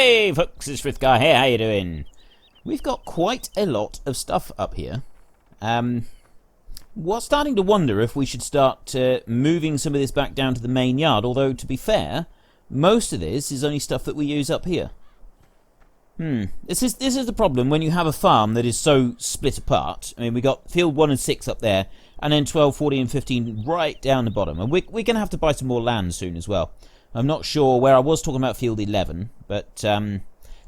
Hey folks, it's Frithgar here, how you doing? We've got quite a lot of stuff up here. We're starting to wonder if we should start moving some of this back down to the main yard, although to be fair, most of this is only stuff that we use up here. This is the problem when you have a farm that is so split apart. I mean, we got field 1 and 6 up there, and then 12, 14 and 15 right down the bottom. And we're going to have to buy some more land soon as well. I'm not sure where I was talking about field 11, but the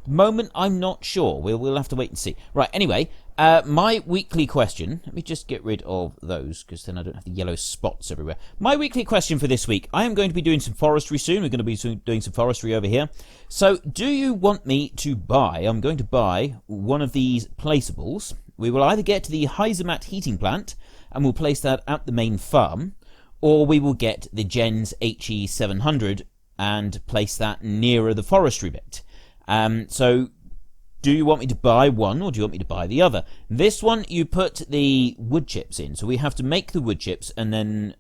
moment I'm not sure. We'll have to wait and see. Right, anyway, my weekly question. Let me just get rid of those, because then I don't have the yellow spots everywhere. My weekly question for this week. I am going to be doing some forestry soon. We're going to be doing some forestry over here. So, do you want me to buy? I'm going to buy one of these placeables. We will either get the Heizomat heating plant, and we'll place that at the main farm, or we will get the Jenz HE700 and place that nearer the forestry bit. So, do you want me to buy one, or do you want me to buy the other? This one, you put the wood chips in. So we have to make the wood chips and then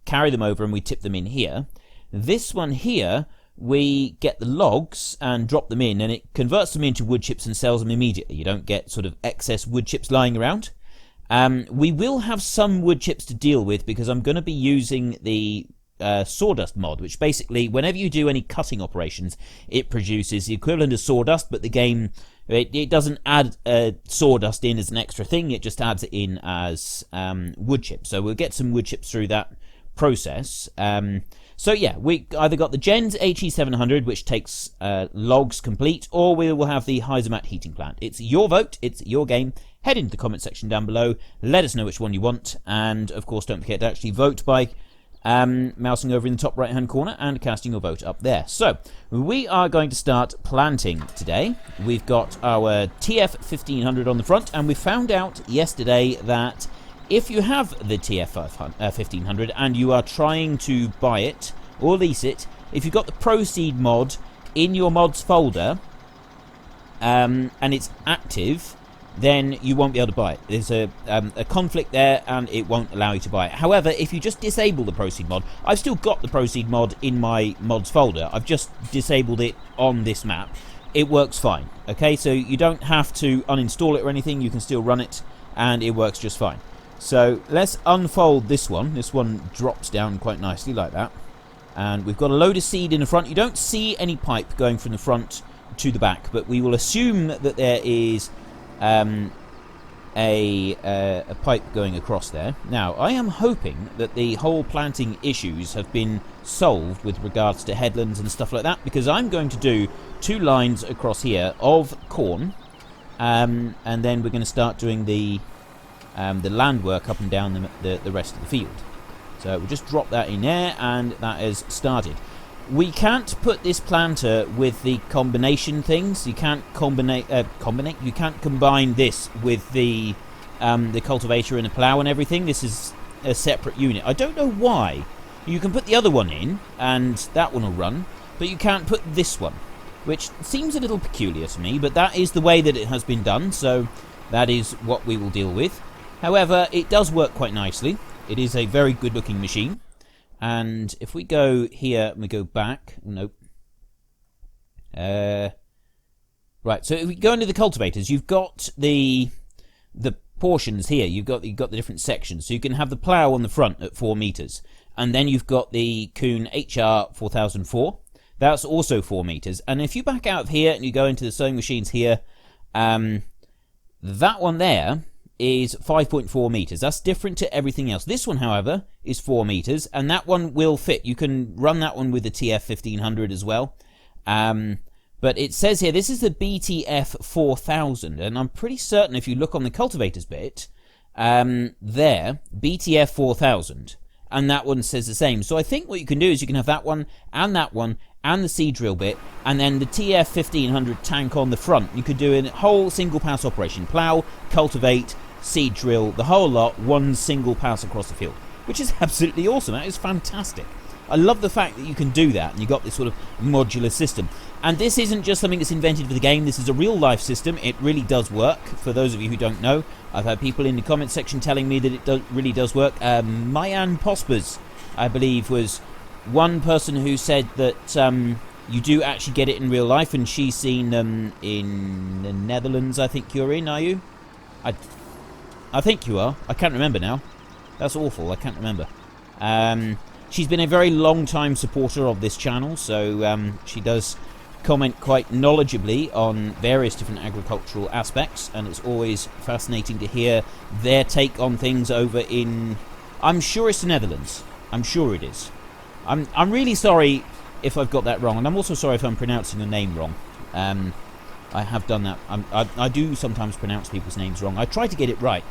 carry them over, and we tip them in here. This one here, we get the logs and drop them in, and it converts them into wood chips and sells them immediately. You don't get sort of excess wood chips lying around. We will have some wood chips to deal with, because I'm going to be using the sawdust mod, which basically, whenever you do any cutting operations, it produces the equivalent of sawdust, but the game, it doesn't add sawdust in as an extra thing, it just adds it in as wood chips. So we'll get some wood chips through that process. So yeah, we either got the Jenz HE700, which takes logs complete, or we will have the Heizomat heating plant. It's your vote, it's your game. Head into the comment section down below, let us know which one you want, and of course don't forget to actually vote by mousing over in the top right hand corner and casting your vote up there. So we are going to start planting today. We've got our TF 1500 on the front, and we found out yesterday that if you have the TF 1500 and you are trying to buy it or lease it, if you've got the proceed mod in your mods folder and it's active, then you won't be able to buy it. There's a conflict there, and it won't allow you to buy it. However, if you just disable the proceed mod, I've still got the proceed mod in my mods folder. I've just disabled it on this map. It works fine. Okay, so you don't have to uninstall it or anything. You can still run it, and it works just fine. So let's unfold this one. This one drops down quite nicely like that. And we've got a load of seed in the front. You don't see any pipe going from the front to the back, but we will assume that there is a pipe going across there. Now, I am hoping that the whole planting issues have been solved with regards to headlands and stuff like that, because I'm going to do 2 lines across here of corn, and then we're going to start doing the land work up and down the rest of the field. So we'll just drop that in there, and that has started. We can't put this planter with the combination things. You can't You can't combine this with the cultivator and the plough and everything. This is a separate unit. I don't know why. You can put the other one in, and that one will run, but you can't put this one, which seems a little peculiar to me. But that is the way that it has been done, so that is what we will deal with. However, it does work quite nicely. It is a very good-looking machine. And if we go here and we go back, nope. Right, so if we go into the cultivators, you've got the portions here. You've got the different sections. So you can have the plough on the front at 4 meters, and then you've got the Kuhn HR 4004. That's also 4 meters. And if you back out of here and you go into the sewing machines here, that one there is 5.4 meters. That's different to everything else. This one, however, is 4 meters, and that one will fit. You can run that one with the TF 1500 as well. But it says here, this is the BTF 4000, and I'm pretty certain if you look on the cultivators bit, there, BTF 4000, and that one says the same. So I think what you can do is you can have that one, and the seed drill bit, and then the TF 1500 tank on the front. You could do a whole single pass operation. Plough, cultivate, seed drill, the whole lot, one single pass across the field, which is absolutely awesome. That is fantastic. I love the fact that you can do that, and you've got this sort of modular system. And this isn't just something that's invented for the game. This is a real-life system. It really does work. For those of you who don't know, I've had people in the comment section telling me that it really does work. Mayan Pospers, I believe, was one person who said that you do actually get it in real life, and she's seen them in the Netherlands. I think you're in, are you? I think you are. I can't remember now. That's awful. I can't remember. She's been a very long time supporter of this channel, so she does comment quite knowledgeably on various different agricultural aspects, and it's always fascinating to hear their take on things over in... I'm sure it's the Netherlands. I'm sure it is. I'm really sorry if I've got that wrong, and I'm also sorry if I'm pronouncing the name wrong. I have done that. I do sometimes pronounce people's names wrong. I try to get it right,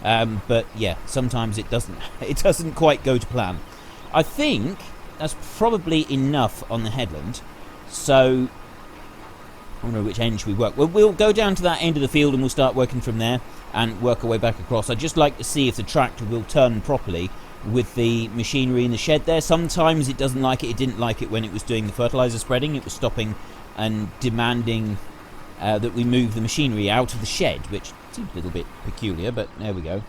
but yeah, sometimes it doesn't quite go to plan. I think that's probably enough on the headland. So I don't know which end should we work. Well, we'll go down to that end of the field and we'll start working from there and work our way back across. I'd just like to see if the tractor will turn properly with the machinery in the shed there. Sometimes it doesn't like it. It didn't like it when it was doing the fertilizer spreading. It was stopping and demanding that we move the machinery out of the shed, which seemed a little bit peculiar, but there we go.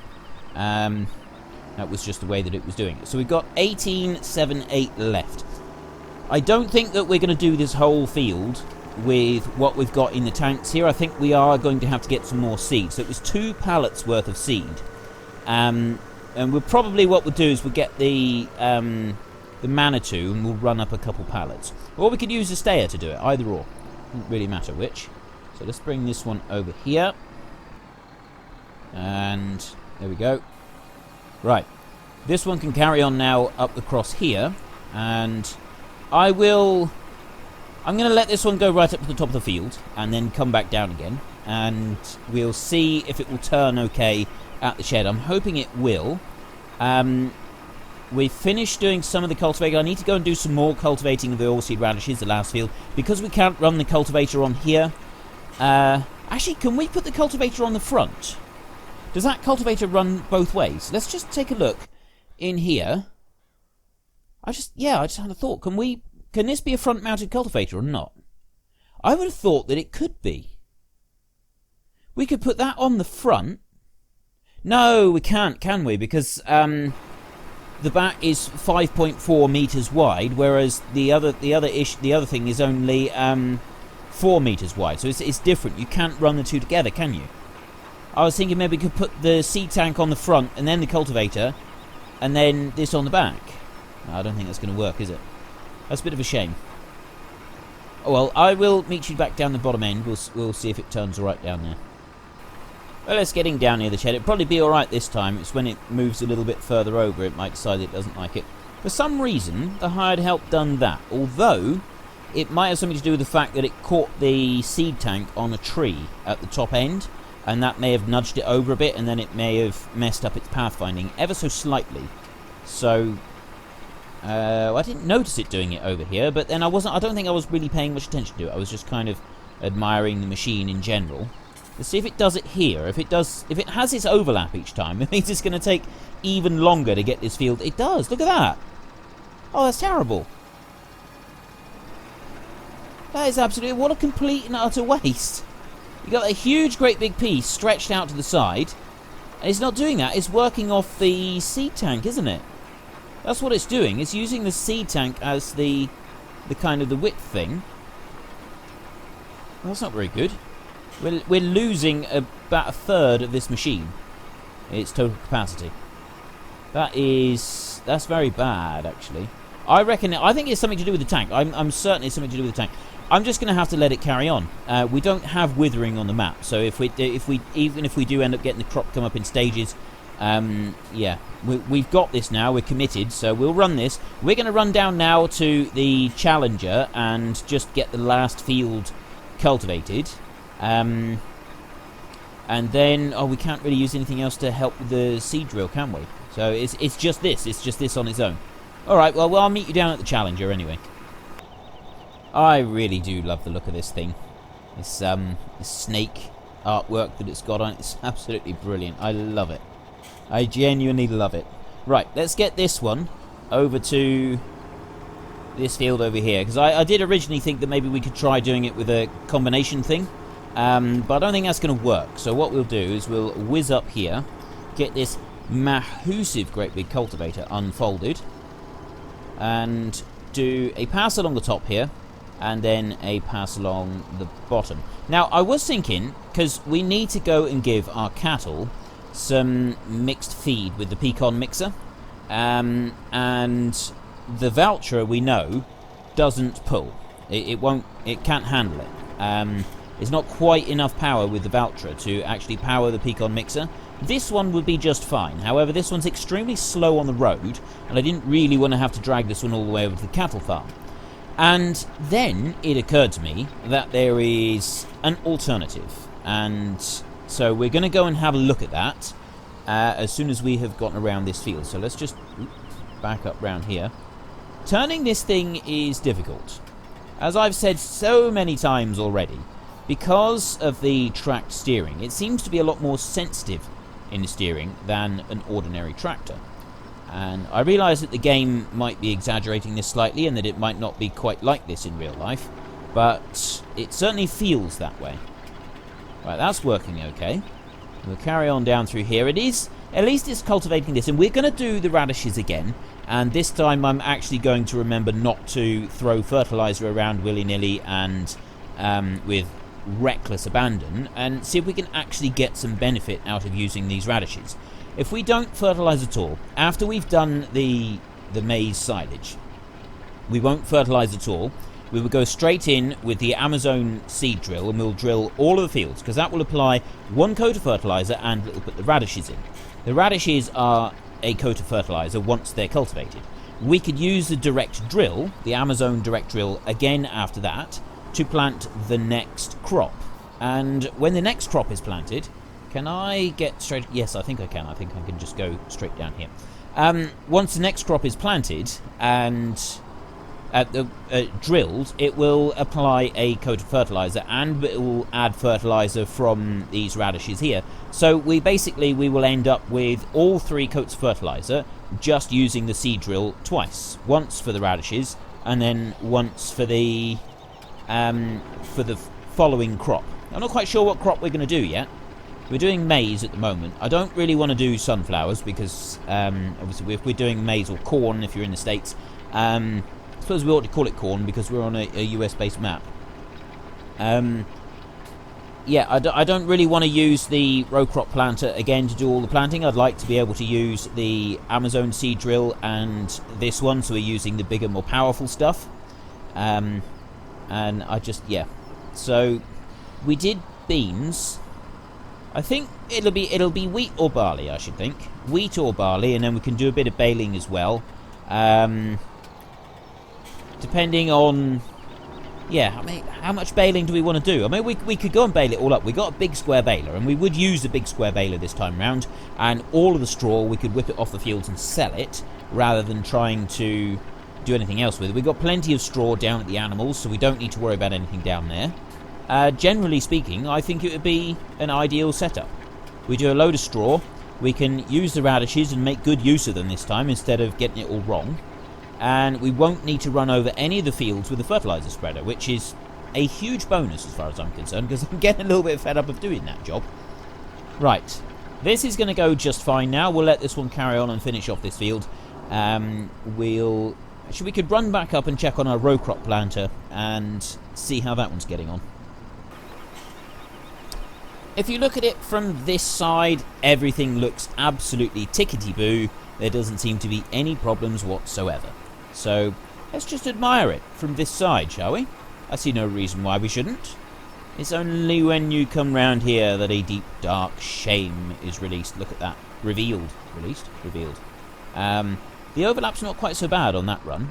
That was just the way that it was doing it. So we've got 1878 left. I don't think that we're going to do this whole field with what we've got in the tanks here. I think we are going to have to get some more seed. So it was 2 pallets worth of seed. And we'll probably, what we'll do is we'll get the Manitou and we'll run up a couple pallets. Or we could use a stayer to do it, either or. Doesn't really matter which. So let's bring this one over here. And there we go. Right. This one can carry on now up across here. And I'm going to let this one go right up to the top of the field and then come back down again. And we'll see if it will turn okay at the shed. I'm hoping it will. We've finished doing some of the cultivating. I need to go and do some more cultivating of the oilseed radishes, the last field. Because we can't run the cultivator on here. Actually, can we put the cultivator on the front? Does that cultivator run both ways? Let's just take a look in here. I just had a thought. Can this be a front-mounted cultivator or not? I would have thought that it could be. We could put that on the front. No, we can't, can we? Because the bat is 5.4 meters wide, whereas the other thing is only 4 meters wide. So it's different. You can't run the two together, can you? I was thinking maybe we could put the seed tank on the front and then the cultivator, and then this on the back. I don't think that's going to work, is it? That's a bit of a shame. Oh well, I will meet you back down the bottom end. We'll see if it turns alright down there. Well, it's getting down near the shed. It'll probably be alright this time. It's when it moves a little bit further over, it might decide it doesn't like it. For some reason, the hired help done that. Although, it might have something to do with the fact that it caught the seed tank on a tree at the top end, and that may have nudged it over a bit, and then it may have messed up its pathfinding ever so slightly. So I didn't notice it doing it over here, but then I don't think I was really paying much attention to it. I was just kind of admiring the machine in general. Let's see if it does it here. If it has its overlap each time, it means it's going to take even longer to get this field. It does. Look at that. Oh, that's terrible. That is absolutely... What a complete and utter waste. You got a huge, great big piece stretched out to the side, and it's not doing that. It's working off the seed tank, isn't it? That's what it's doing. It's using the seed tank as the kind of the width thing. Well, that's not very good. We're losing about a third of this machine, its total capacity. That's very bad, actually. I think it's something to do with the tank. I'm certain it's something to do with the tank. I'm just going to have to let it carry on. We don't have withering on the map, so even if we do end up getting the crop come up in stages, yeah, we've got this now. We're committed, so we'll run this. We're going to run down now to the Challenger and just get the last field cultivated. And then, we can't really use anything else to help with the seed drill, can we? So it's just this. It's just this on its own. All right. Well, I'll meet you down at the Challenger anyway. I really do love the look of this thing. This snake artwork that it's got on it is absolutely brilliant. I love it. I genuinely love it. Right, let's get this one over to this field over here, because I did originally think that maybe we could try doing it with a combination thing, but I don't think that's going to work. So what we'll do is we'll whiz up here, get this massive great big cultivator unfolded, and do a pass along the top here, and then a pass along the bottom. Now, I was thinking, because we need to go and give our cattle some mixed feed with the pecan mixer, and the Valtra, we know, doesn't pull. It can't handle it. It's not quite enough power with the Valtra to actually power the pecan mixer. This one would be just fine. However, this one's extremely slow on the road, and I didn't really want to have to drag this one all the way over to the cattle farm. And then it occurred to me that there is an alternative, and so we're going to go and have a look at that as soon as we have gotten around this field. So let's just back up round here. Turning this thing is difficult, as I've said so many times already. Because of the tracked steering, it seems to be a lot more sensitive in the steering than an ordinary tractor. And I realise that the game might be exaggerating this slightly and that it might not be quite like this in real life, but it certainly feels that way. Right, that's working okay. We'll carry on down through here. It is, at least it's cultivating this, and we're going to do the radishes again, and this time I'm actually going to remember not to throw fertiliser around willy-nilly and with reckless abandon, and see if we can actually get some benefit out of using these radishes. If we don't fertilise at all, after we've done the maize silage, we won't fertilise at all. We will go straight in with the Amazon seed drill, and we'll drill all of the fields, because that will apply one coat of fertiliser and it'll put the radishes in. The radishes are a coat of fertiliser once they're cultivated. We could use the direct drill, the Amazon direct drill, again after that, to plant the next crop. And when the next crop is planted, can I get straight? Yes, I think I can. I think I can just go straight down here. Once the next crop is planted and drilled, it will apply a coat of fertilizer, and it will add fertilizer from these radishes here. So we will end up with all 3 coats of fertilizer, just using the seed drill twice. Once for the radishes, and then once for the following crop. I'm not quite sure what crop we're going to do yet. We're doing maize at the moment. I don't really want to do sunflowers because obviously if we're doing maize, or corn if you're in the States, I suppose we ought to call it corn because we're on a US based map. Yeah, I don't really want to use the row crop planter again to do all the planting. I'd like to be able to use the Amazon seed drill and this one, so we're using the bigger, more powerful stuff. And I just, yeah. So we did beans. I think it'll be wheat or barley, I should think. Wheat or barley, and then we can do a bit of baling as well. Depending on, yeah, I mean, how much baling do we want to do? I mean, we could go and bale it all up. We got a big square baler, and we would use the big square baler this time round, and all of the straw we could whip it off the fields and sell it, rather than trying to do anything else with it. We've got plenty of straw down at the animals, so we don't need to worry about anything down there. Generally speaking, I think it would be an ideal setup. We do a load of straw, we can use the radishes and make good use of them this time instead of getting it all wrong, and we won't need to run over any of the fields with the fertiliser spreader, which is a huge bonus as far as I'm concerned, because I'm getting a little bit fed up of doing that job. Right, this is going to go just fine now. We'll let this one carry on and finish off this field. We could run back up and check on our row crop planter and see how that one's getting on. If you look at it from this side, everything looks absolutely tickety-boo. There doesn't seem to be any problems whatsoever. So let's just admire it from this side, shall we? I see no reason why we shouldn't. It's only when you come round here that a deep, dark shame is released. Look at that. Revealed. Revealed. The overlap's not quite so bad on that run.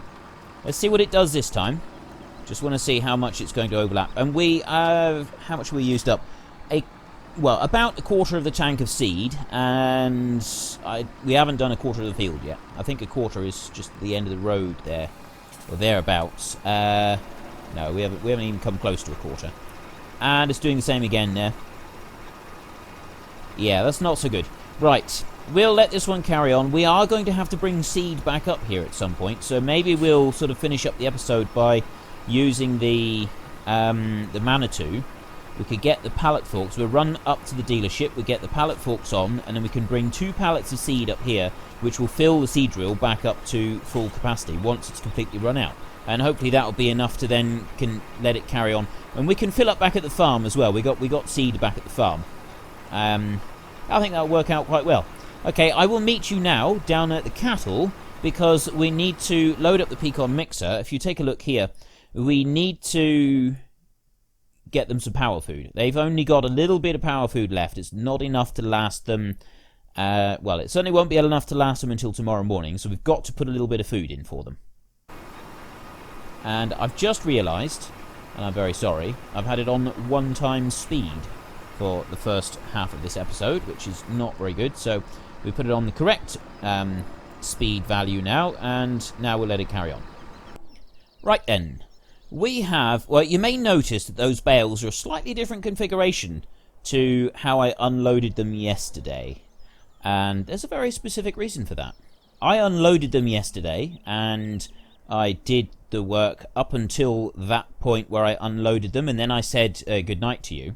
Let's see what it does this time. Just want to see how much it's going to overlap. And we have... how much we used up? About a quarter of the tank of seed, and we haven't done a quarter of the field yet. I think a quarter is just the end of the road there, or thereabouts. No, we haven't even come close to a quarter. And it's doing the same again there. Yeah, that's not so good. Right, we'll let this one carry on. We are going to have to bring seed back up here at some point, so maybe we'll sort of finish up the episode by using the Manitou we could get the pallet forks. We'll run up to the dealership, we get the pallet forks on, and then we can bring 2 pallets of seed up here, which will fill the seed drill back up to full capacity once it's completely run out. And hopefully that'll be enough to then can let it carry on. And we can fill up back at the farm as well. We got seed back at the farm. I think that'll work out quite well. Okay, I will meet you now down at the cattle, because we need to load up the pecan mixer. If you take a look here, we need to get them some power food. They've only got a little bit of power food left. It's not enough to last them. Well, it certainly won't be enough to last them until tomorrow morning, so we've got to put a little bit of food in for them. And I've just realised, and I'm very sorry, I've had it on 1x speed for the first half of this episode, which is not very good. So we put it on the correct speed value now, and now we'll let it carry on. Right then, we have, well, you may notice that those bales are a slightly different configuration to how I unloaded them yesterday. And there's a very specific reason for that. I unloaded them yesterday, and I did the work up until that point where I unloaded them, and then I said goodnight to you.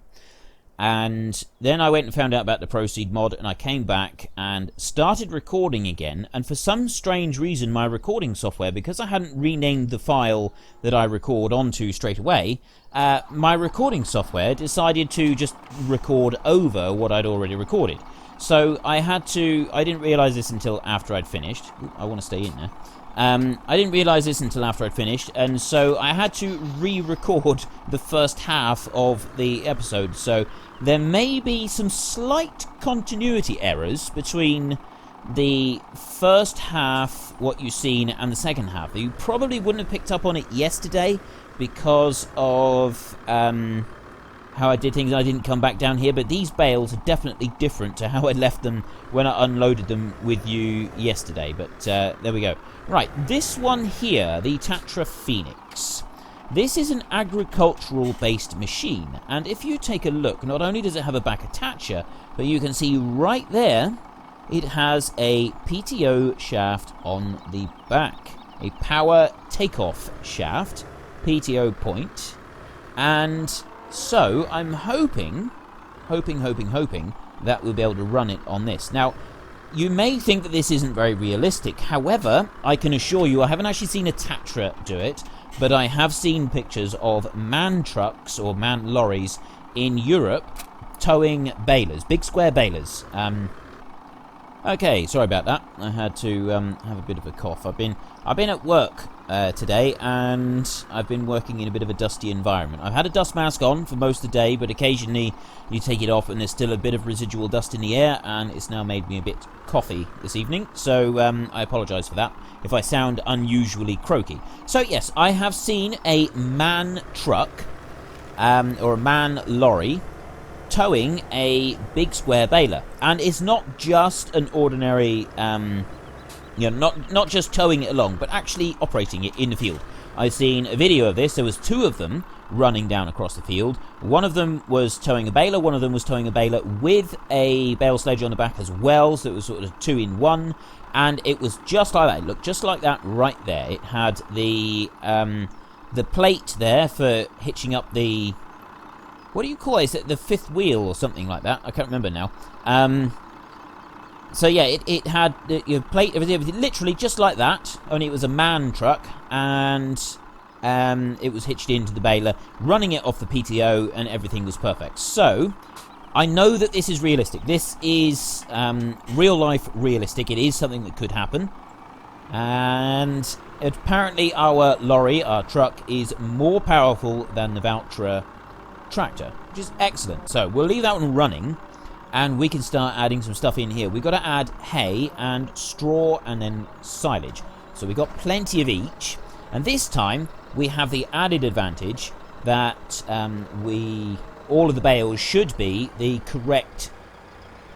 And then I went and found out about the Proceed mod, and I came back and started recording again. And for some strange reason, my recording software, because I hadn't renamed the file that I record onto straight away, my recording software decided to just record over what I'd already recorded. So I didn't realise this until after I'd finished. Ooh, I want to stay in there. I didn't realise this until after I'd finished, and so I had to re-record the first half of the episode. So there may be some slight continuity errors between the first half, what you've seen, and the second half. You probably wouldn't have picked up on it yesterday because of how I did things. I didn't come back down here, but these bales are definitely different to how I left them when I unloaded them with you yesterday. But there we go. Right, this one here, the Tatra Phoenix. This is an agricultural-based machine, and if you take a look, not only does it have a back attacher, but you can see right there, it has a PTO shaft on the back. A power takeoff shaft, PTO point, and so I'm hoping that we'll be able to run it on this. Now, you may think that this isn't very realistic. However, I can assure you I haven't actually seen a Tatra do it, but I have seen pictures of man trucks or man lorries in Europe towing balers, big square balers. Okay, sorry about that. I had to have a bit of a cough. I've been at work today, and I've been working in a bit of a dusty environment. I've had a dust mask on for most of the day, but occasionally you take it off and there's still a bit of residual dust in the air, and it's now made me a bit coughy this evening, so I apologise for that if I sound unusually croaky. So yes, I have seen a man truck or a man lorry towing a big square baler, and it's not just an ordinary not just towing it along, but actually operating it in the field. I've seen a video of this. There was 2 of them running down across the field. One of them was towing a baler, one of them was towing a baler with a bale sledge on the back as well, so it was sort of 2 in 1, and it was just like that. It looked just like that right there. It had the plate there for hitching up the, what do you call it? Is it the 5th wheel or something like that? I can't remember now. So yeah, it had your plate, everything literally just like that, only it was a man truck, and it was hitched into the baler, running it off the PTO, and everything was perfect. So I know that this is realistic. This is real life realistic. It is something that could happen, and apparently our lorry, our truck, is more powerful than the Valtra tractor, which is excellent. So we'll leave that one running, and we can start adding some stuff in here. We've got to add hay and straw and then silage. So we've got plenty of each. And this time we have the added advantage that all of the bales should be the correct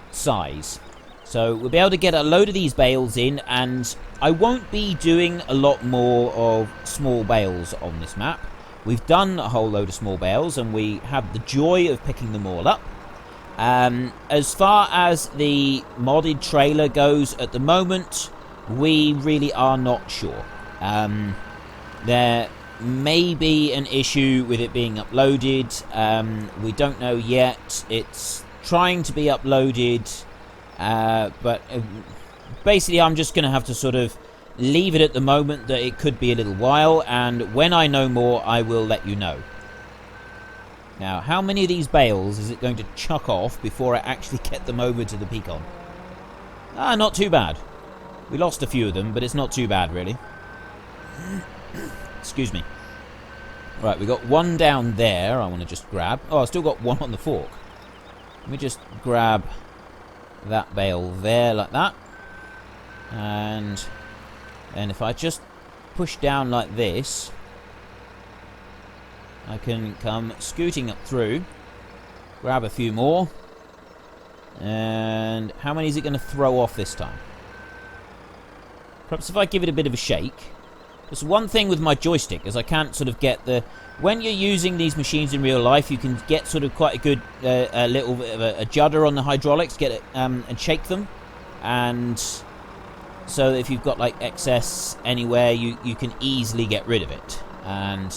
size. So we'll be able to get a load of these bales in, and I won't be doing a lot more of small bales on this map. We've done a whole load of small bales, and we have the joy of picking them all up. As far as the modded trailer goes at the moment, we really are not sure. maybe an issue with it being uploaded. We don't know yet. It's trying to be uploaded, but basically I'm just going to have to sort of leave it at the moment that it could be a little while, and when I know more I will let you know. Now, how many of these bales is it going to chuck off before I actually get them over to the pecan? Not too bad. We lost a few of them, but it's not too bad, really. Excuse me. Right, we got one down there I want to just grab. Oh, I've still got one on the fork. Let me just grab that bale there, like that. And if I just push down like this, I can come scooting up through, grab a few more, and how many is it going to throw off this time? Perhaps if I give it a bit of a shake. There's one thing with my joystick, is I can't sort of get the... When you're using these machines in real life, you can get sort of quite a good a little bit of a judder on the hydraulics, get it and shake them, and so that if you've got like excess anywhere, you can easily get rid of it. And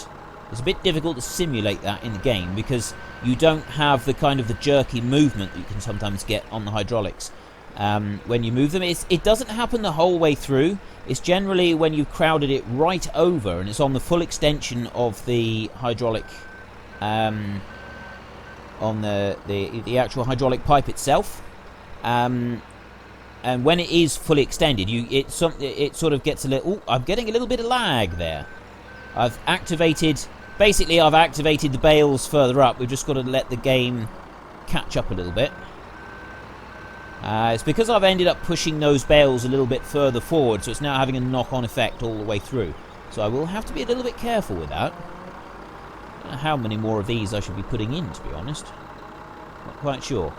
it's a bit difficult to simulate that in the game because you don't have the kind of the jerky movement that you can sometimes get on the hydraulics when you move them. It doesn't happen the whole way through. It's generally when you've crowded it right over and it's on the full extension of the hydraulic, on the actual hydraulic pipe itself. And when it is fully extended, it sort of gets a little... Ooh, I'm getting a little bit of lag there. I've activated the bales further up. We've just got to let the game catch up a little bit. It's because I've ended up pushing those bales a little bit further forward, so it's now having a knock-on effect all the way through. So I will have to be a little bit careful with that. I don't know how many more of these I should be putting in, to be honest. Not quite sure.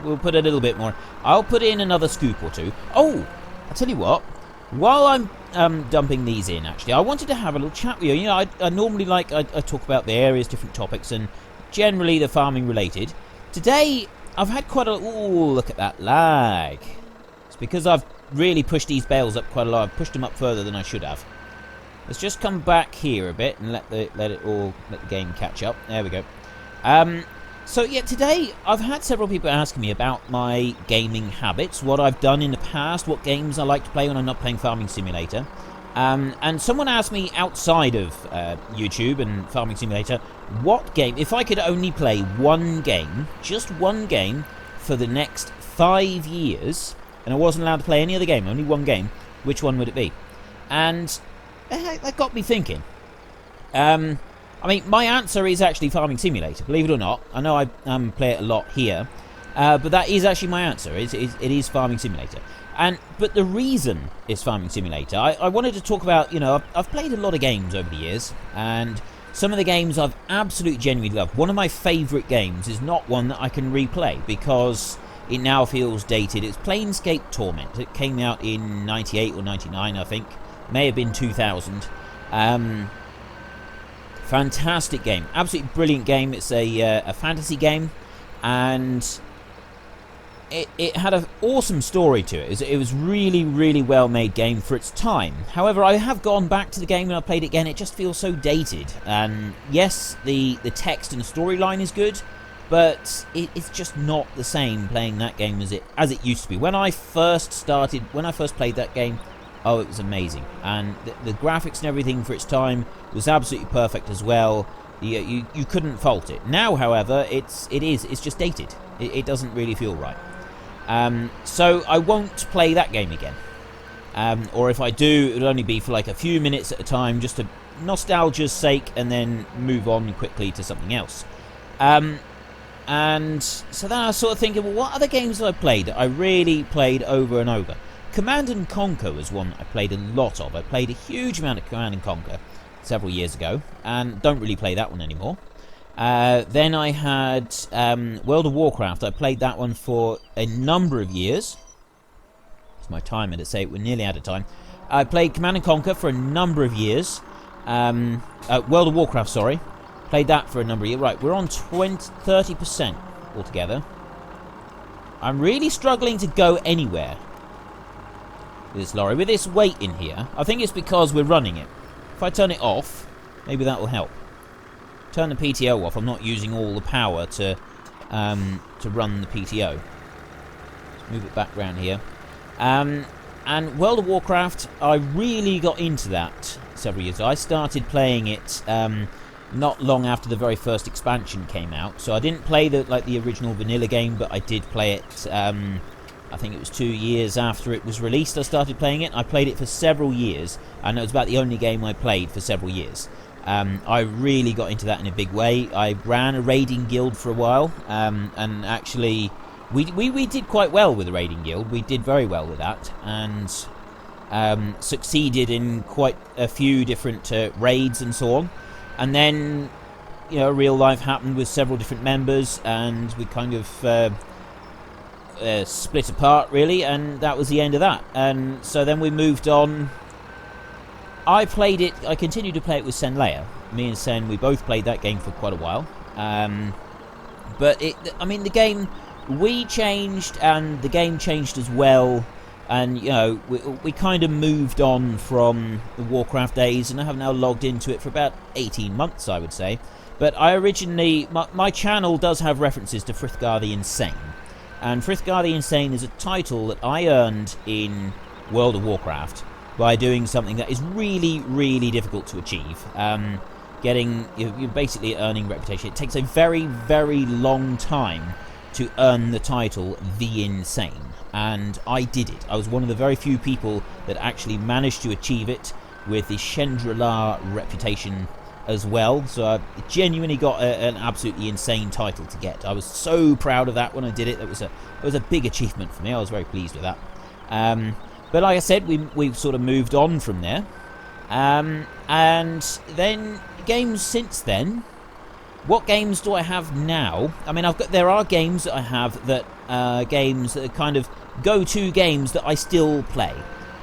We'll put a little bit more. I'll put in another scoop or two. Oh, I'll tell you what. While I'm dumping these in, actually, I wanted to have a little chat with you. You know, I normally I talk about the areas, different topics, and generally the farming related. Today, I've had quite a... Ooh, look at that lag. It's because I've really pushed these bales up quite a lot. I've pushed them up further than I should have. Let's just come back here a bit and let the game catch up. There we go. So yeah, today I've had several people asking me about my gaming habits, what I've done in the past, what games I like to play when I'm not playing Farming Simulator. And someone asked me outside of YouTube and Farming Simulator, what game, if I could only play one game, just one game, for the next 5 years, and I wasn't allowed to play any other game, only one game, which one would it be? And that got me thinking. I mean, my answer is actually Farming Simulator, believe it or not. I know I play it a lot here, but that is actually my answer. It is Farming Simulator. But the reason is Farming Simulator. I wanted to talk about, you know, I've played a lot of games over the years, and some of the games I've absolutely genuinely loved. One of my favourite games is not one that I can replay because it now feels dated. It's Planescape Torment. It came out in 98 or 99, I think. May have been 2000. Fantastic game. Absolutely brilliant game. It's a fantasy game, and it had an awesome story to it. It was really, really well made game for its time. However, I have gone back to the game and I played it again. It just feels so dated. And yes, the text and storyline is good, but it's just not the same playing that game as it used to be. When I first played that game, oh, it was amazing. And the graphics and everything for its time was absolutely perfect as well. You couldn't fault it. Now, however, it's just dated. It doesn't really feel right. So I won't play that game again. Or if I do, it'll only be for like a few minutes at a time, just for nostalgia's sake, and then move on quickly to something else. And so then I was sort of thinking, well, what other games have I played that I really played over and over? Command & Conquer was one I played a lot of. I played a huge amount of Command & Conquer several years ago, and don't really play that one anymore. Then I had World of Warcraft. I played that one for a number of years. It's my timer to say we're nearly out of time. I played Command & Conquer for a number of years. World of Warcraft, sorry. Played that for a number of years. Right, we're on 30% altogether. I'm really struggling to go anywhere with this lorry, with this weight in here. I think it's because we're running it. If I turn it off, maybe that will help. Turn the PTO off. I'm not using all the power to run the PTO. Let's move it back round here. And World of Warcraft, I really got into that several years ago. I started playing it not long after the very first expansion came out. So I didn't play the original vanilla game, but I did play it. I think it was 2 years after it was released I started playing it. I played it for several years, and it was about the only game I played for several years. I really got into that in a big way. I ran a raiding guild for a while, and actually we did quite well with the raiding guild. We did very well with that, and succeeded in quite a few different raids and so on. And then, you know, real life happened with several different members, and we kind of split apart, really, and that was the end of that. And so then we moved on. I continued to play it with Senleia. Me and Sen, we both played that game for quite a while. But the game, we changed, and the game changed as well. And, you know, we kind of moved on from the Warcraft days, and I have now logged into it for about 18 months, I would say. But I originally, my channel does have references to Frithgar the Insane. And Frithgar the Insane is a title that I earned in World of Warcraft by doing something that is really, really difficult to achieve. You're basically earning reputation. It takes a very, very long time to earn the title The Insane. And I did it. I was one of the very few people that actually managed to achieve it with the Chandra reputation as well. So I genuinely got an absolutely insane title to get. I was so proud of that when I did it. It was a big achievement for me. I was very pleased with that. But like I said, we've sort of moved on from there. And then games since then. What games do I have now? I mean, there are games that I have that games that are kind of go-to games that I still play.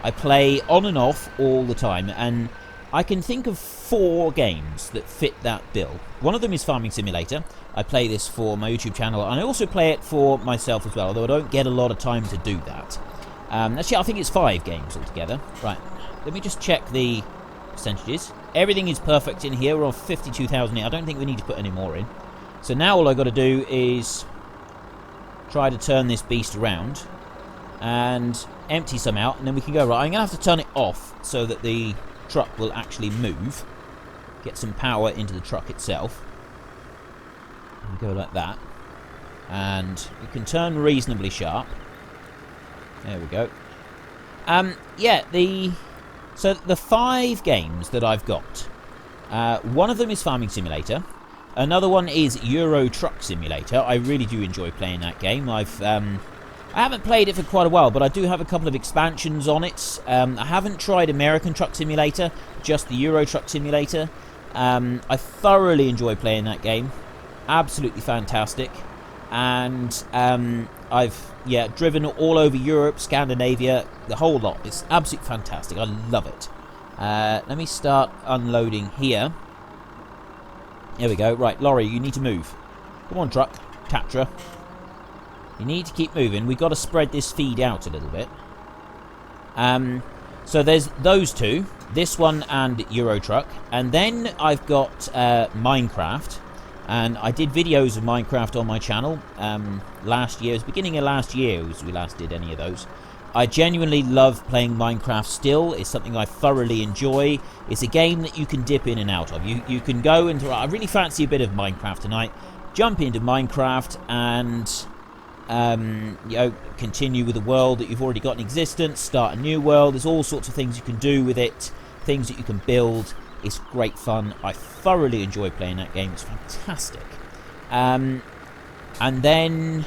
I play on and off all the time, and I can think of 4 games that fit that bill. One of them is Farming Simulator. I play this for my YouTube channel, and I also play it for myself as well, although I don't get a lot of time to do that. Actually, I think it's 5 games altogether. Right, let me just check the percentages. Everything is perfect in here. We're on 52,000 here. I don't think we need to put any more in. So now all I've got to do is try to turn this beast around and empty some out, and then we can go. Right, I'm going to have to turn it off so that the truck will actually move. Get some power into the truck itself. And go like that. And it can turn reasonably sharp. There we go. So the 5 games that I've got, one of them is Farming Simulator. Another one is Euro Truck Simulator. I really do enjoy playing that game. I haven't played it for quite a while, but I do have a couple of expansions on it. I haven't tried American Truck Simulator, just the Euro Truck Simulator. I thoroughly enjoy playing that game. Absolutely fantastic. And I've driven all over Europe, Scandinavia, the whole lot. It's absolutely fantastic. I love it. Let me start unloading here. There we go. Right, lorry, you need to move. Come on, truck. Tatra. You need to keep moving. We've got to spread this feed out a little bit. So there's those 2. This one and Euro Truck. And then I've got Minecraft. And I did videos of Minecraft on my channel last year. It was beginning of last year as we last did any of those. I genuinely love playing Minecraft still. It's something I thoroughly enjoy. It's a game that you can dip in and out of. You can go into... I really fancy a bit of Minecraft tonight. Jump into Minecraft and continue with the world that you've already got in existence. Start a new world. There's all sorts of things you can do with it. Things that you can build. It's great fun. I thoroughly enjoy playing that game. It's fantastic. And then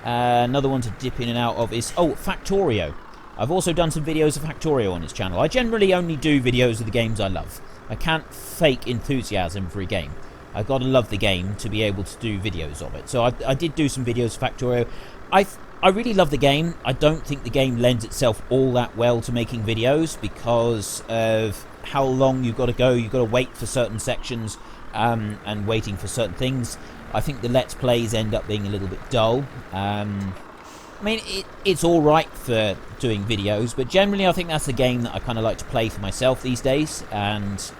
another one to dip in and out of is Factorio. I've also done some videos of Factorio on his channel. I generally only do videos of the games I love. I can't fake enthusiasm for a game. I've got to love the game to be able to do videos of it. So I did do some videos of Factorio. I really love the game. I don't think the game lends itself all that well to making videos because of how long you've got to go. You've got to wait for certain sections and waiting for certain things. I think the Let's Plays end up being a little bit dull. I mean, it's alright for doing videos, but generally I think that's the game that I kind of like to play for myself these days, and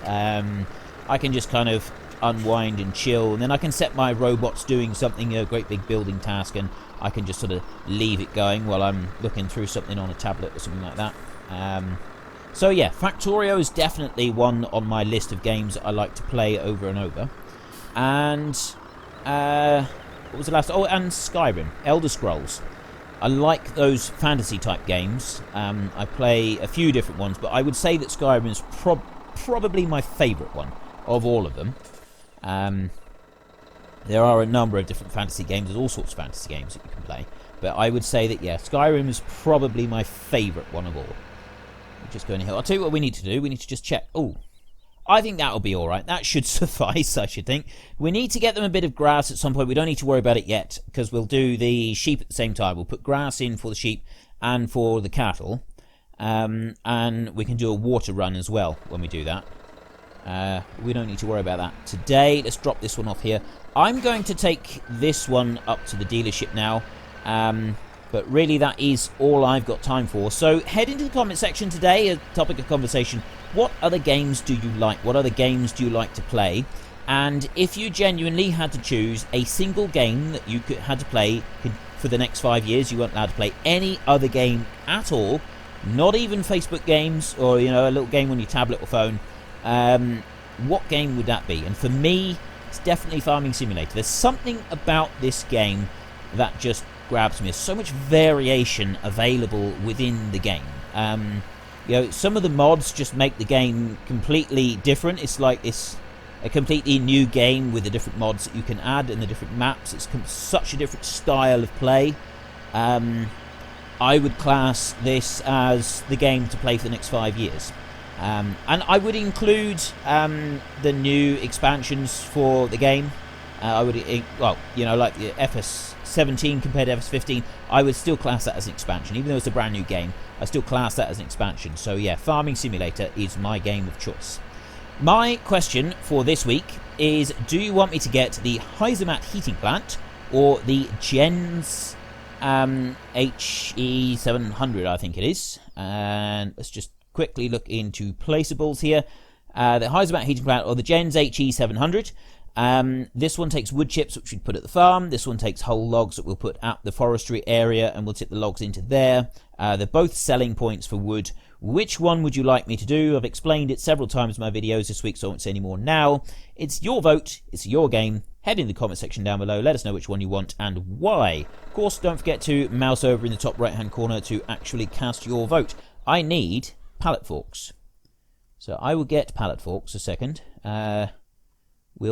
I can just kind of unwind and chill, and then I can set my robots doing something, a great big building task, and I can just sort of leave it going while I'm looking through something on a tablet or something like that. So yeah, Factorio is definitely one on my list of games I like to play over and over. And what was the last? Oh, and Skyrim, Elder Scrolls. I like those fantasy type games. I play a few different ones, but I would say that Skyrim is probably my favourite one of all of them. There are a number of different fantasy games. There's all sorts of fantasy games that you can play. But I would say that, yeah, Skyrim is probably my favourite one of all. We're just going to I'll tell you what we need to do. We need to just check. Oh, I think that'll be alright. That should suffice, I should think. We need to get them a bit of grass at some point. We don't need to worry about it yet, because we'll do the sheep at the same time. We'll put grass in for the sheep and for the cattle. And we can do a water run as well when we do that. We don't need to worry about that today. Let's drop this one off here. I'm going to take this one up to the dealership now. But really that is all I've got time for. So head into the comment section today, a topic of conversation. What other games do you like? What other games do you like to play? And if you genuinely had to choose a single game that you had to play for the next 5 years, you weren't allowed to play any other game at all, not even Facebook games or, you know, a little game on your tablet or phone, what game would that be? And for me, it's definitely Farming Simulator. There's something about this game that just grabs me. There's so much variation available within the game. You know, some of the mods just make the game completely different. It's like it's a completely new game with the different mods that you can add and the different maps. It's such a different style of play. I would class this as the game to play for the next 5 years. And I would include the new expansions for the game. I would, well, you know, like the FS17 compared to FS15, I would still class that as an expansion. Even though it's a brand new game, I still class that as an expansion. So yeah, Farming Simulator is my game of choice. My question for this week is, do you want me to get the Heizomat heating plant or the Jenz HE700, I think it is. And let's just quickly look into placeables here. The Heizomat heating plant or the Jenz HE700. This one takes wood chips, which we'd put at the farm. This one takes whole logs that we'll put at the forestry area, and we'll tip the logs into there. They're both selling points for wood. Which one would you like me to do? I've explained it several times in my videos this week, so I won't say any more now. It's your vote. It's your game. Head in the comment section down below. Let us know which one you want and why. Of course, don't forget to mouse over in the top right-hand corner to actually cast your vote. I need pallet forks. So I will get pallet forks a second. Wheel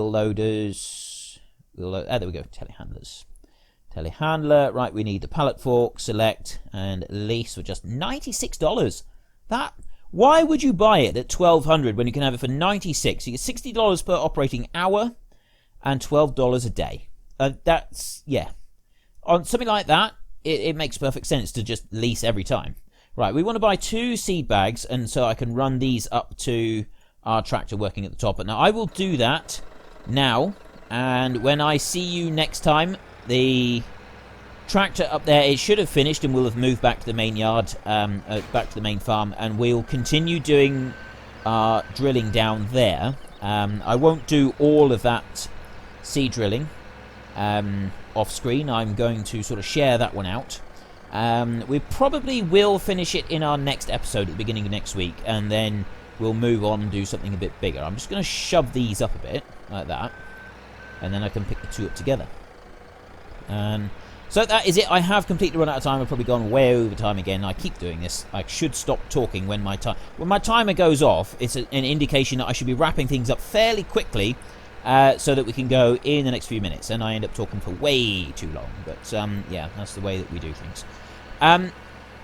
loaders. There we go. Telehandlers. Telehandler. Right, we need the pallet fork. Select and lease for just $96. Why would you buy it at $1,200 when you can have it for $96? You get $60 per operating hour and $12 a day. That's, yeah. On something like that, it makes perfect sense to just lease every time. Right, we want to buy 2 seed bags, and so I can run these up to our tractor working at the top. And now I will do that now, and when I see you next time, the tractor up there, it should have finished and we'll have moved back to the main yard, back to the main farm, and we'll continue doing our drilling down there. I won't do all of that seed drilling off screen. I'm going to sort of share that one out. We probably will finish it in our next episode at the beginning of next week, and then we'll move on and do something a bit bigger. I'm just going to shove these up a bit, like that, and then I can pick the 2 up together. So that is it. I have completely run out of time. I've probably gone way over time again. I keep doing this. I should stop talking when my timer goes off. It's an indication that I should be wrapping things up fairly quickly, so that we can go in the next few minutes, and I end up talking for way too long. But yeah, that's the way that we do things.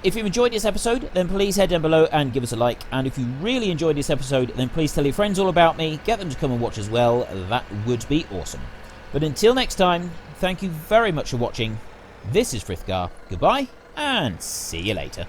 If you've enjoyed this episode, then please head down below and give us a like. And if you really enjoyed this episode, then please tell your friends all about me. Get them to come and watch as well. That would be awesome. But until next time, thank you very much for watching. This is Frithgar. Goodbye, and see you later.